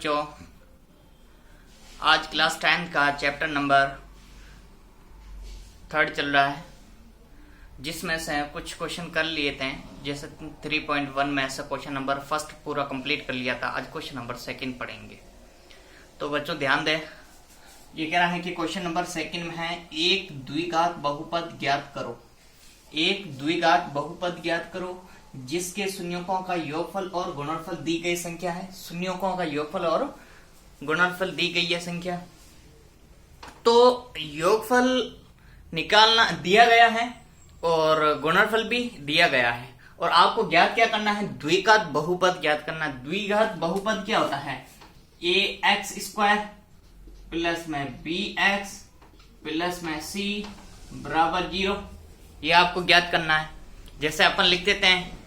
बच्चों, आज क्लास 10 का चैप्टर नंबर 3 चल रहा है, जिसमें से कुछ क्वेश्चन कर लिए थे। जैसे 3.1 में से क्वेश्चन नंबर फर्स्ट पूरा कंप्लीट कर लिया था। आज क्वेश्चन नंबर सेकंड पढ़ेंगे। तो बच्चों ध्यान दें, ये कह रहा है कि क्वेश्चन नंबर सेकंड में है एक द्विघात बहुपद ज्ञात करो। एक द्विघात बहुपद ज्ञात करो जिसके शून्यकों का योगफल और गुणनफल दी गई संख्या है। शून्यकों का योगफल और गुणनफल दी गई है संख्या। तो योगफल निकालना दिया गया है और गुणनफल भी दिया गया है, और आपको ज्ञात क्या करना है? द्विघात बहुपद ज्ञात करना है। द्विघात बहुपद क्या होता है? ax² प्लस में bx प्लस में c बराबर 0। ये आपको ज्ञात करना है। जैसे अपन लिख देते हैं,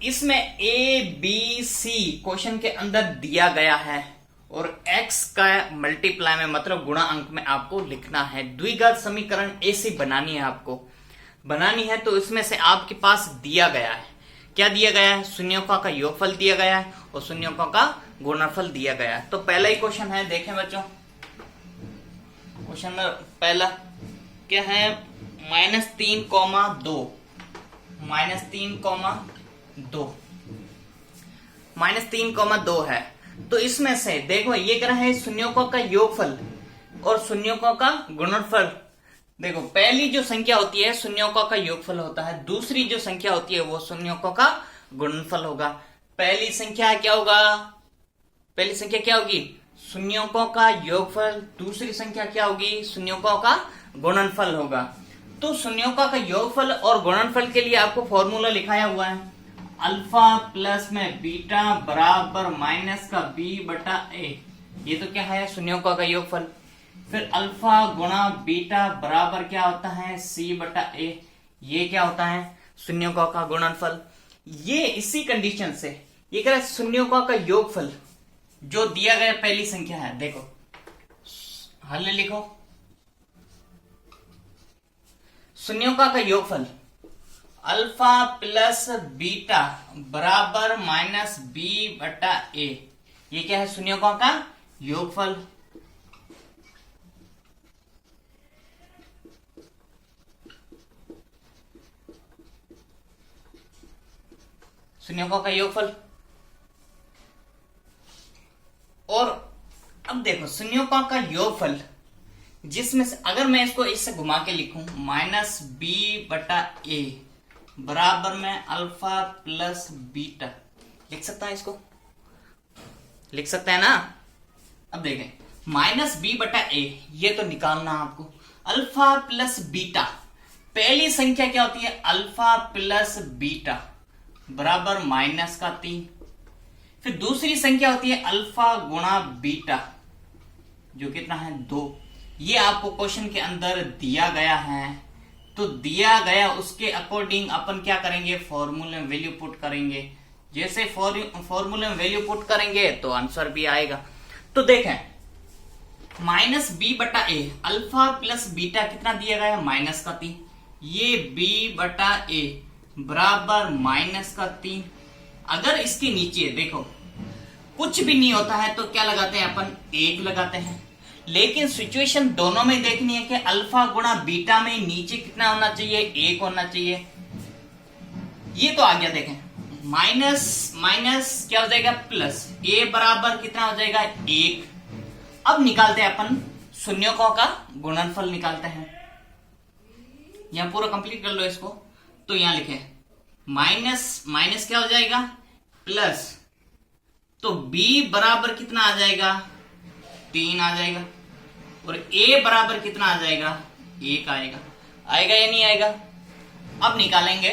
इसमें a b c क्वेश्चन के अंदर दिया गया है और x का मल्टीप्लाई में मतलब गुणा अंक में आपको लिखना है। द्विघात समीकरण ऐसी बनानी है, आपको बनानी है। तो इसमें से आपके पास दिया गया है, क्या दिया गया है? शून्यकों का योगफल दिया गया है और शून्यकों का गुणनफल दिया गया है। तो पहला ही क्वेश्चन है, देखें बच्चों। क्वेश्चन पहला क्या है? -3,2 -3,2 है। तो इसमें से देखो, ये कह रहा है शून्यकों का योगफल और शून्यकों का गुणनफल। देखो, पहली जो संख्या होती है शून्यकों का योगफल होता है, दूसरी जो संख्या होती है वो शून्यकों का गुणनफल होगा। पहली संख्या क्या होगा? पहली संख्या क्या होगी? शून्यकों का योगफल। दूसरी संख्या क्या होगी? शून्यकों का गुणनफल होगा। तो शून्यकों का योगफल और गुणनफल के लिए आपको फॉर्मूला लिखाया हुआ है, अल्फा प्लस में बीटा बराबर माइनस का b बटा a। ये तो क्या है? शून्यकों का योगफल। फिर अल्फा गुणा बीटा बराबर क्या होता है? c बटा a। ये क्या होता है? शून्यकों का गुणनफल। ये इसी कंडीशन से ये कह रहा है शून्यकों का योगफल जो दिया गया पहली संख्या है। देखो, हल लिखो, शून्यकों का योगफल अल्फा प्लस बीटा बराबर माइनस b बटा a। ये क्या है? शून्यकों का योगफल। शून्यकों का योगफल। और अब देखो, शून्यकों का योगफल जिसमें से अगर मैं इसको इससे घुमा के लिखूं, माइनस b बटा a बराबर में अल्फा प्लस बीटा, लिख सकता है? इसको लिख सकते हैं ना? अब देखें, माइनस b बटा a, ये तो निकालना आपको। अल्फा प्लस बीटा, पहली संख्या क्या होती है? अल्फा प्लस बीटा बराबर माइनस का 3। फिर दूसरी संख्या होती है अल्फा गुणा बीटा, जो कितना है? 2। ये आपको क्वेश्चन के अंदर दिया गया है। तो दिया गया उसके अकॉर्डिंग अपन क्या करेंगे? फॉर्मूले में वैल्यू पुट करेंगे। जैसे फॉर्मूले में वैल्यू पुट करेंगे तो आंसर भी आएगा। तो देखें, माइनस b बटा a, अल्फा प्लस बीटा कितना दिया गया है? माइनस का 3। ये b बटा a बराबर माइनस का 3। अगर इसके नीचे देखो कुछ भी नहीं होता है तो क्या लगाते हैं अपन? 1 लगाते हैं। लेकिन सिचुएशन दोनों में देखनी है कि अल्फा गुणा बीटा में नीचे कितना होना चाहिए? 1 होना चाहिए। ये तो आ गया। देखें, माइनस माइनस क्या हो जाएगा? प्लस। a बराबर कितना हो जाएगा? 1। अब निकालते हैं अपन शून्यकों का गुणनफल निकालते हैं। यहां पूरा कंप्लीट कर लो इसको। तो यहां लिखे माइनस माइनस क्या हो जाएगा? प्लस। तो b बराबर कितना आ जाएगा? 3 आ जाएगा। और a बराबर कितना आ जाएगा? 1 आएगा। आएगा या नहीं आएगा? अब निकालेंगे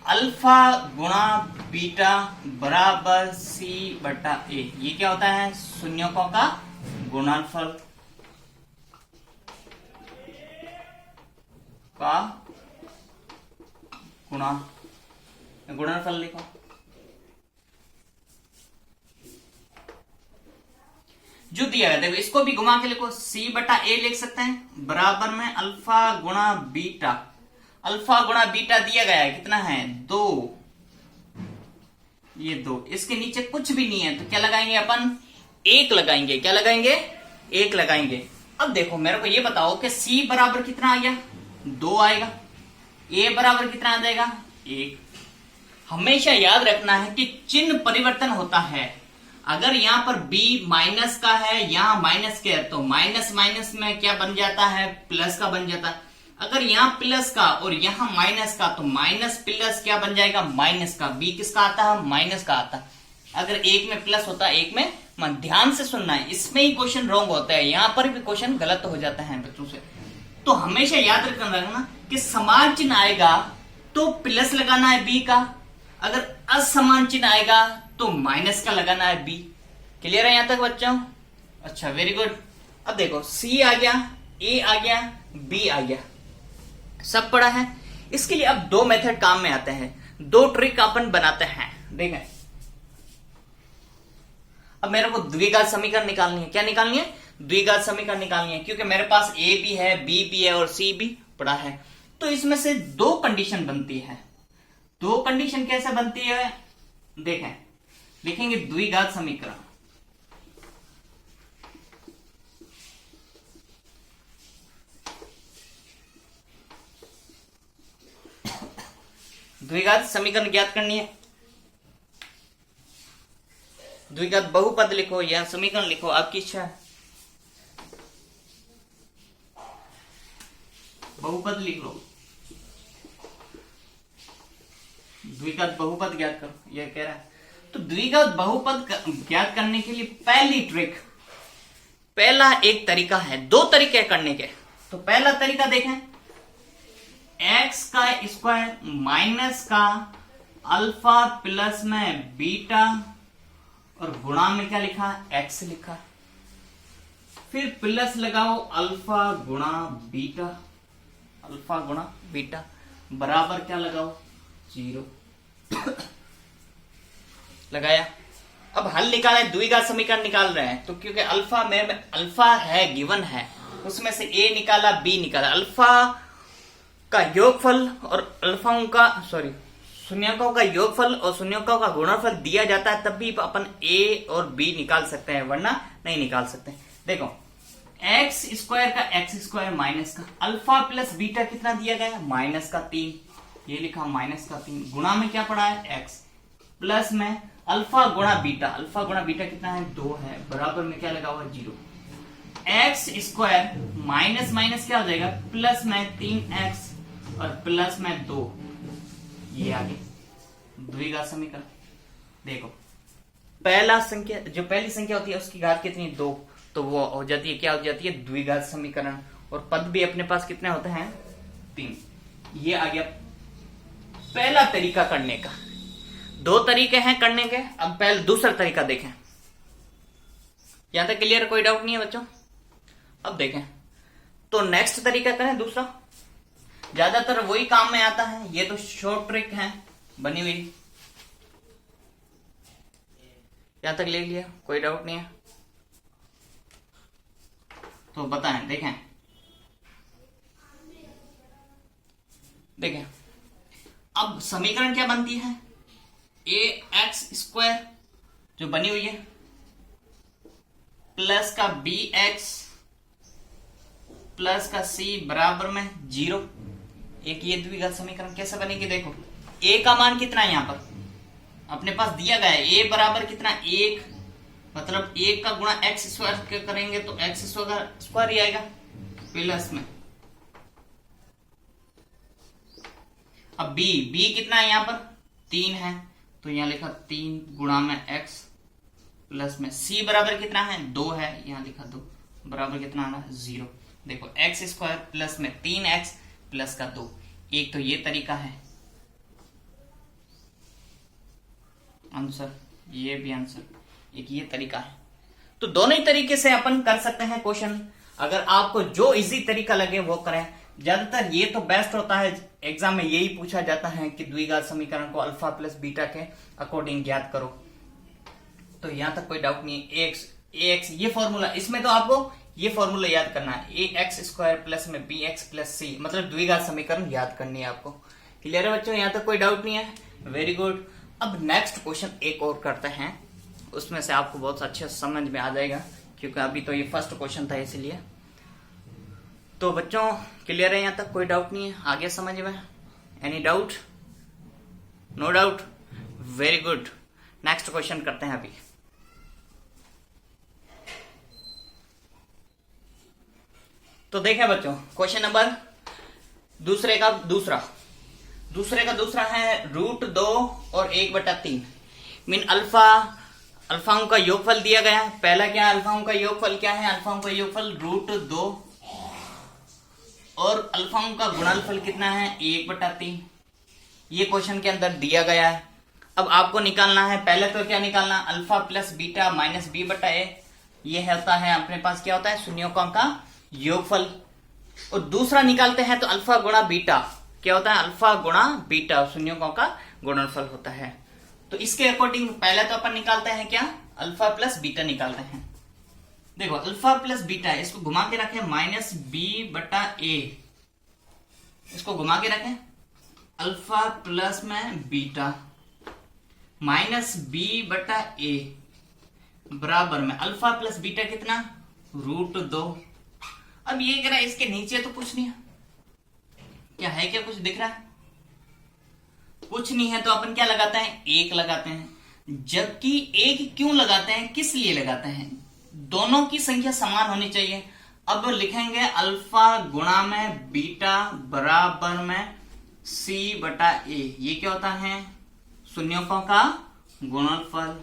अल्फा गुणा बीटा बराबर c बटा a। ये क्या होता है? शून्यकों का गुणनफल का गुणनफल लिखो। जो दिया गया, देखो इसको भी घुमा के लिखो, c बटा a लिख सकते हैं बराबर में अल्फा गुणा बीटा। अल्फा गुणा बीटा दिया गया है, कितना है? 2 ये 2, इसके नीचे कुछ भी नहीं है तो क्या लगाएंगे अपन, 1 लगाएंगे। क्या लगाएंगे, 1 लगाएंगे। अब देखो मेरे को ये बताओ कि C बराबर कितना आ गया, 2 आएगा। A बराबर कितना आ जाएगा, 1। हमेशा याद रखना है कि चिन्ह परिवर्तन होता है। अगर यहाँ पर B माइनस का है, यहाँ माइनस के है, तो माइनस माइनस में क्या बन जाता है, प्लस का बन जाता है। अगर यहाँ प्लस का और यहाँ माइनस का, तो माइनस प्लस क्या बन जाएगा, माइनस का। B किसका आता है, माइनस का आता है। अगर एक में प्लस होता है, एक में ध्यान से सुनना है, इसमें ही क्वेश्चन रॉन्ग होता है, यहाँ पर भी क्वेश्चन गलत हो जाता है बच्चों से। तो हमेशा याद रखना कि समान चिन्ह आएगा तो प्लस लगाना है B का, अगर असमान चिन्ह आएगा तो माइनस का लगाना है B। क्लियर है यहां तक बच्चों? अच्छा, वेरी गुड। अब देखो C आ गया, A आ गया, B आ गया, सब पढ़ा है। इसके लिए अब 2 मेथड काम में आते हैं, 2 ट्रिक अपन बनाते हैं। देखें, अब मेरे को द्विघात समीकरण निकालनी है। क्या निकालनी है, द्विघात समीकरण निकालनी है, क्योंकि मेरे पास A भी है, B भी है और C भी पड़ा है। तो इसमें से 2 कंडीशन बनती है। 2 कंडीशन कैसे बनती है, देखें, लिखेंगे द्विघात समीकरण। द्विघात समीकरण ज्ञात करनी है। द्विघात बहुपद लिखो या समीकरण लिखो, आपकी इच्छा है। बहुपद लिख लो, द्विघात बहुपद ज्ञात करो, यह कह रहा है। तो द्विघात बहुपद ज्ञात करने के लिए पहली ट्रिक, पहला एक तरीका है, 2 तरीके करने के। तो पहला तरीका देखें, x का स्क्वायर माइनस का अल्फा प्लस में बीटा और गुणा में क्या लिखा, x लिखा। फिर प्लस लगाओ अल्फा गुणा बीटा, अल्फा गुणा बीटा बराबर क्या लगाओ, 0 लगाया। अब हल निकाले, द्विघात समीकरण निकाल रहे हैं, तो क्योंकि अल्फा में अल्फा है, गिवन है, उसमें से A निकाला, B निकाला। अल्फा का योगफल और अल्फाओं का शून्यकों का योगफल और शून्यकों का गुणनफल दिया जाता है, तब भी अपन A और B निकाल सकते हैं, वरना नहीं निकाल सकते। देखो, एक्स स्क्वायर का एक्स स्क्वायर माइनस का अल्फा प्लस बीटा कितना दिया गया, माइनस का 3, ये लिखा माइनस का 3। गुणा में क्या पड़ा है, x, प्लस में अल्फा गुणा बीटा, अल्फा गुणा बीटा कितना है, 2 है, बराबर में क्या लगा हुआ, 0। एक्स स्क्वायर माइनस माइनस क्या हो जाएगा, प्लस में 3x और प्लस में 2, ये आगे द्विघात समीकरण। देखो, पहला संख्या, जो पहली संख्या होती है उसकी घात कितनी, 2, तो वो हो जाती है, क्या हो जाती है, द्विघात समीकरण। और पद भी अपने पास कितने होते हैं, 3। ये आ गया पहला तरीका करने का। 2 तरीके हैं करने के। अब पहले दूसरा तरीका देखें। यहां तक क्लियर, कोई डाउट नहीं है बच्चों? अब देखें, तो नेक्स्ट तरीका करें दूसरा, ज्यादातर वही काम में आता है। ये तो शॉर्ट ट्रिक है बनी हुई, यहां तक ले लिया, कोई डाउट नहीं है तो बताएं। देखें, देखें, अब समीकरण क्या बनती है, ax स्क्वायर जो बनी हुई है प्लस का bx प्लस का c बराबर में 0। एक ये द्विघात समीकरण कैसे बनेगी, देखो a का मान कितना है, यहां पर अपने पास दिया गया है, a बराबर कितना, 1, मतलब 1 का गुणा x स्क्वायर करेंगे तो x स्क्वायर ही आएगा, प्लस में अब b कितना है, यहां पर 3 है, तो यहां लिखा 3 गुणा में x प्लस में c बराबर कितना है, 2 है, यहां लिखा 2 बराबर कितना आना, 0। देखो x स्क्वायर प्लस में 3x प्लस का 2, एक तो ये तरीका है आंसर, ये भी आंसर, एक ये तरीका है। तो दोनों ही तरीके से अपन कर सकते हैं क्वेश्चन। अगर आपको जो इजी तरीका लगे वो करें। ज्यादातर ये तो बेस्ट होता है, एग्जाम में यही पूछा जाता है कि द्विघात समीकरण को अल्फा प्लस बीटा के अकॉर्डिंग ज्ञात करो। तो यहां तक कोई डाउट नहीं है। ax ये फॉर्मूला, इसमें तो आपको ये फॉर्मूला याद करना है, ax स्क्वायर प्लस में bx प्लस c, मतलब द्विघात समीकरण याद करनी है आपको। क्लियर है बच्चों, यहां तक कोई डाउट नहीं है? Very good. अब नेक्स्ट क्वेश्चन एक और करते हैं, उसमें से आपको बहुत अच्छे समझ में आ जाएगा, क्योंकि अभी तो ये फर्स्ट क्वेश्चन था इसलिए। तो बच्चों क्लियर है, यहां तक कोई डाउट नहीं है आगे समझ में? Any doubt? No doubt, very good. Next question करते हैं अभी। तो देखें बच्चों, क्वेश्चन नंबर दूसरे का दूसरा है √2 और 1/3 मीन अल्फाओं का योगफल दिया गया है। पहला क्या है, अल्फाओं का योगफल क्या है? अल्फाओं का योगफल √2 और अल्फाओं का गुणनफल कितना है? 1/3। ये क्वेश्चन के अंदर दिया गया है। अब आपको निकालना है, पहले तो क्या निकालना, alpha plus beta minus b/a। ये होता है अपने पास क्या होता है, शून्यकों का योगफल। और दूसरा निकालते हैं तो अल्फा गुणा बीटा, क्या होता है, अल्फा गुणा बीटा, शून्यकों का गुणनफल होता है। तो इसके अकॉर्डिंग पहले तो अपन निकालते हैं क्या, अल्फा प्लस बीटा निकालते हैं। देखो अल्फा प्लस बीटा, इसको घुमा के रखें माइनस b/a, इसको घुमा के रखें अल्फा प्लस में बीटा माइनस b/a बराबर में अल्फा प्लस बीटा कितना, √2। अब ये कह रहा है इसके नीचे तो कुछ नहीं है, क्या है, क्या कुछ दिख रहा है? कुछ नहीं है, तो अपन क्या लगाते हैं, 1 लगाते हैं। जबकि 1 क्यों लगाते हैं, किस लिए लगाते हैं, दोनों की संख्या समान होनी चाहिए। अब लिखेंगे अल्फा गुणा में बीटा बराबर में c/a। ये क्या होता है, शून्यकों का गुणनफल।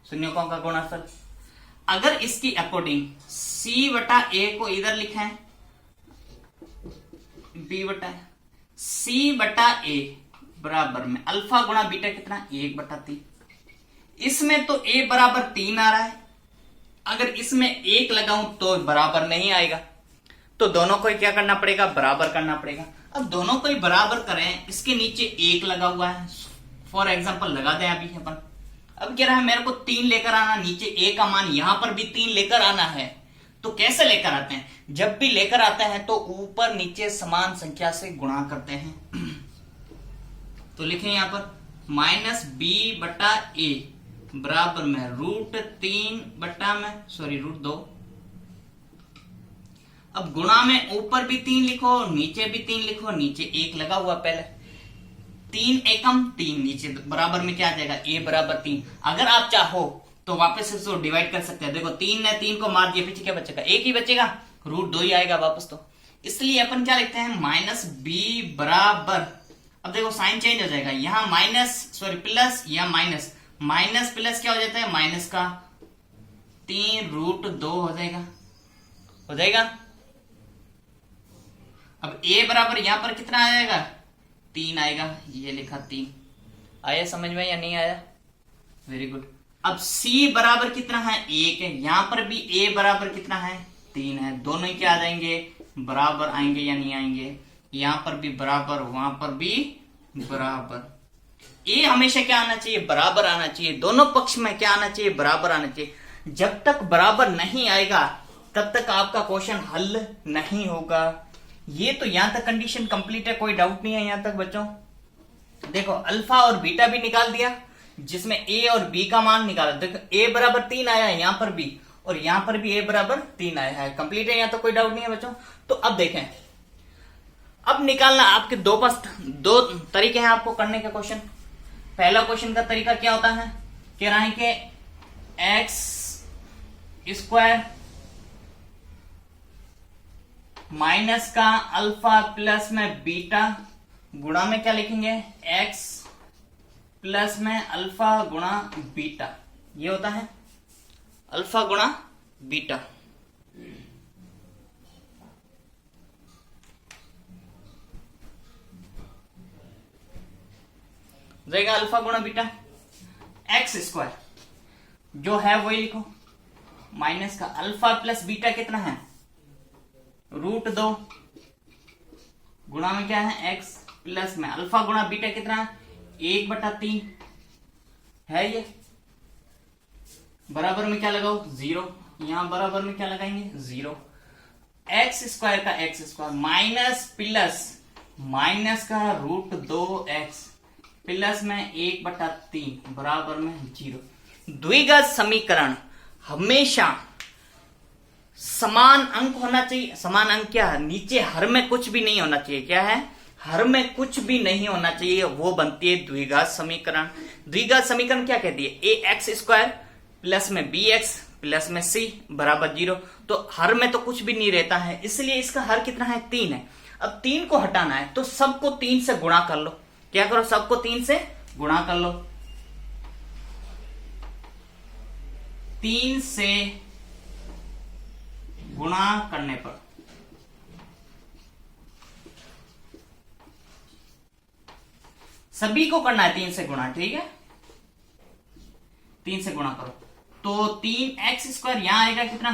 शून्यकों का गुणनफल। अगर इसकी अकॉर्डिंग c/a को इधर लिखें c/a बराबर में अल्फा गुणा बीटा कितना, 1/3। इसमें तो a बराबर 3 आ रहा है, अगर इसमें 1 लगाऊं तो बराबर नहीं आएगा, तो दोनों को क्या करना पड़ेगा, बराबर करना पड़ेगा। अब दोनों को ही बराबर करें, इसके नीचे 1 लगा हुआ है, फॉर एग्जांपल लगा दें अभी अपन। अब कह रहा है मेरे को 3 लेकर आना, नीचे a का मान यहां पर भी 3 लेकर आना है। तो कैसे लेकर आते हैं, जब भी लेकर आते हैं तो ऊपर नीचे समान संख्या से गुणा करते हैं। तो लिखें यहां पर माइनस b/a बराबर में √2। अब गुणा में ऊपर भी 3 लिखो, नीचे भी 3 लिखो, नीचे 1 लगा हुआ पहले, 3 एकम 3, नीचे बराबर में क्या आ जाएगा, a बराबर 3। अगर आप चाहो तो वापस इसको डिवाइड कर सकते हैं। देखो 3 ने 3 को मार दिया, पीछे क्या बचेगा, 1 ही बचेगा, √2 ही आएगा वापस। तो इसलिए अपन क्या लिखते हैं, माइनस b बराबर, अब देखो साइन चेंज हो जाएगा, यहां प्लस या माइनस प्लस क्या हो जाता है, माइनस का 3 √2 हो जाएगा। अब a बराबर यहां पर कितना आ जाएगा, 3 आएगा, ये लिखा 3। आया समझ में या नहीं आया, वेरी गुड। अब c बराबर कितना है, 1 है, यहां पर भी a बराबर कितना है, 3 है, दोनों ही क्या आ जाएंगे, बराबर आएंगे या नहीं आएंगे, यहां पर भी बराबर, वहां पर भी बराबर। a हमेशा क्या आना चाहिए, बराबर आना चाहिए, दोनों पक्ष में क्या आना चाहिए, बराबर आना चाहिए। जब तक बराबर नहीं आएगा तब तक आपका क्वेश्चन हल नहीं होगा। ये तो यहां तक कंडीशन कंप्लीट है, कोई डाउट नहीं है यहां तक बच्चों। देखो अल्फा और बीटा भी निकाल दिया, जिसमें a और b का मान निकाला। देखो a बराबर 3 आया है यहां पर भी, और यहां पर भी a बराबर 3 आया है, कंप्लीट है, यहां तो कोई डाउट नहीं है बच्चों। तो अब देखें, अब निकालना आपके दो तरीके हैं आपको करने के क्वेश्चन। पहला क्वेश्चन का तरीका क्या होता है, कह रहा है कि x² माइनस का अल्फा प्लस में बीटा गुणा में क्या लिखेंगे, x प्लस में अल्फा गुणा बीटा। ये होता है अल्फा गुणा बीटा। रहेगा अल्फा गुणा बीटा, x² जो है वही लिखो, माइनस का अल्फा प्लस बीटा कितना है, √2 गुणा में क्या है, x प्लस में अल्फा गुणा बीटा कितना है, 1/3 है। ये बराबर में क्या लगाओ, 0, यहां बराबर में क्या लगाएंगे, 0। एक्स स्क्वायर का x square minus plus minus का √2x प्लस में 1/3 बराबर में 0। द्विघात समीकरण हमेशा समान अंक होना चाहिए। समान अंक क्या है? नीचे हर में कुछ भी नहीं होना चाहिए। क्या है? हर में कुछ भी नहीं होना चाहिए, वो बनती है द्विघात समीकरण। द्विघात समीकरण क्या कहती है? ax² प्लस में bx प्लस में c बराबर 0। तो हर में तो कुछ भी नहीं रहता है, इसलिए इसका हर कितना है? 3 है। अब 3 को हटाना है तो सबको 3 से गुणा कर लो। क्या करो? सबको 3 से गुणा कर लो। 3 से गुणा करने पर सभी को करना है 3 से गुणा, ठीक है? 3 से गुणा करो तो 3x² यहां आएगा कितना?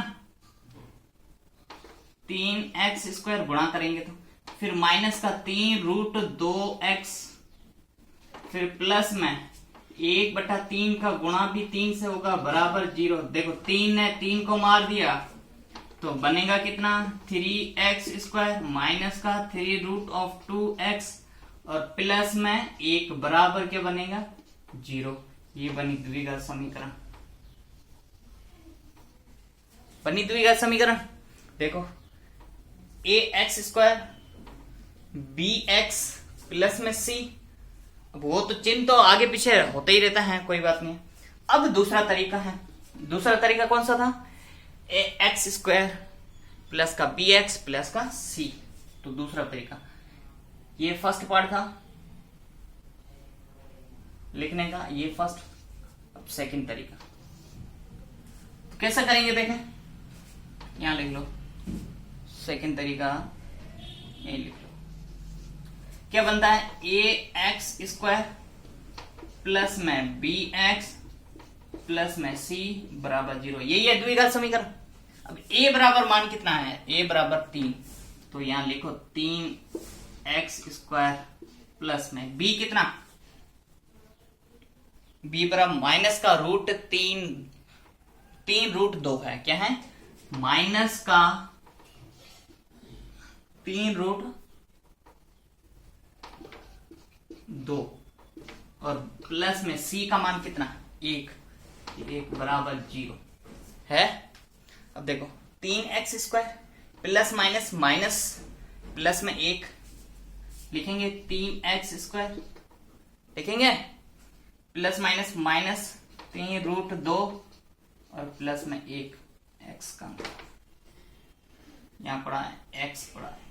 3x² गुणा करेंगे तो फिर माइनस का 3√2x फिर प्लस में 1/3 का गुणा भी 3 से होगा बराबर 0। देखो 3 ने 3 को मार दिया तो बनेगा कितना? 3x² माइनस का 3√2x और प्लस में 1 बराबर क्या बनेगा? 0। ये बनी द्विघात समीकरण। बनी द्विघात समीकरण। देखो ax² bx प्लस में c। अब वो तो चिन्ह तो आगे पीछे होता ही रहता है, कोई बात नहीं। अब दूसरा तरीका है। दूसरा तरीका कौन सा था? ax² प्लस का bx प्लस का c। तो दूसरा तरीका, ये फर्स्ट पार्ट था लिखने का, ये फर्स्ट। अब सेकंड तरीका तो कैसा करेंगे देखें, यहां लिख लो। सेकंड तरीका यही लिख लो। क्या बनता है? ax² प्लस में bx प्लस में c बराबर 0। यही है द्विघात समीकरण। अब a बराबर मान कितना है? a बराबर 3। तो यहां लिखो 3x² प्लस में b कितना? b बराबर माइनस का √3√2 है। क्या है? माइनस का 3√2 और प्लस में c का मान कितना? 1 बराबर 0 है। अब देखो 3x² plus minus minus plus में 1 लिखेंगे, 3x² लिखेंगे प्लस माइनस माइनस 3√2 और प्लस में 1 x का यहां पड़ा है, x पड़ा है,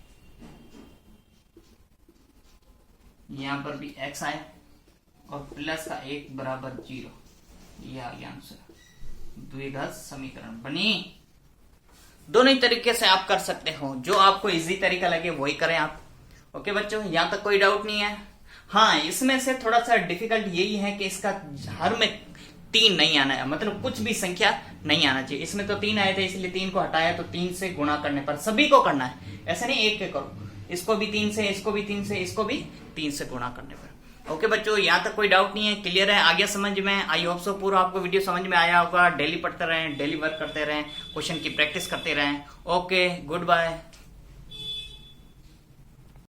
यहां पर भी x आया और प्लस का 1 बराबर 0। यह आ गया आंसर। द्विघात समीकरण बनी। दोनों ही तरीके से आप कर सकते हो, जो आपको इजी तरीका लगे वही करें आप। ओके बच्चों, यहां तक कोई डाउट नहीं है? हाँ, इसमें से थोड़ा सा डिफिकल्ट यही है कि इसका हर में 3 नहीं आना है, मतलब कुछ भी संख्या नहीं आना चाहिए। इसमें तो 3 आए थे इसलिए 3 को हटाया, तो 3 से गुणा करने पर सभी को करना है, ऐसा नहीं एक के करो। इसको भी 3 से, इसको भी 3 से, इसको भी 3 से गुणा करने पर। ओके बच्चों, यहाँ तक कोई डाउट नहीं है? क्लियर है? आ गया समझ में? आई होप सो पूरा आपको वीडियो समझ में आया होगा। डेली पढ़ते रहें, डेली वर्क करते रहें, क्वेश्चन की प्रैक्टिस करते रहें। Okay, good bye.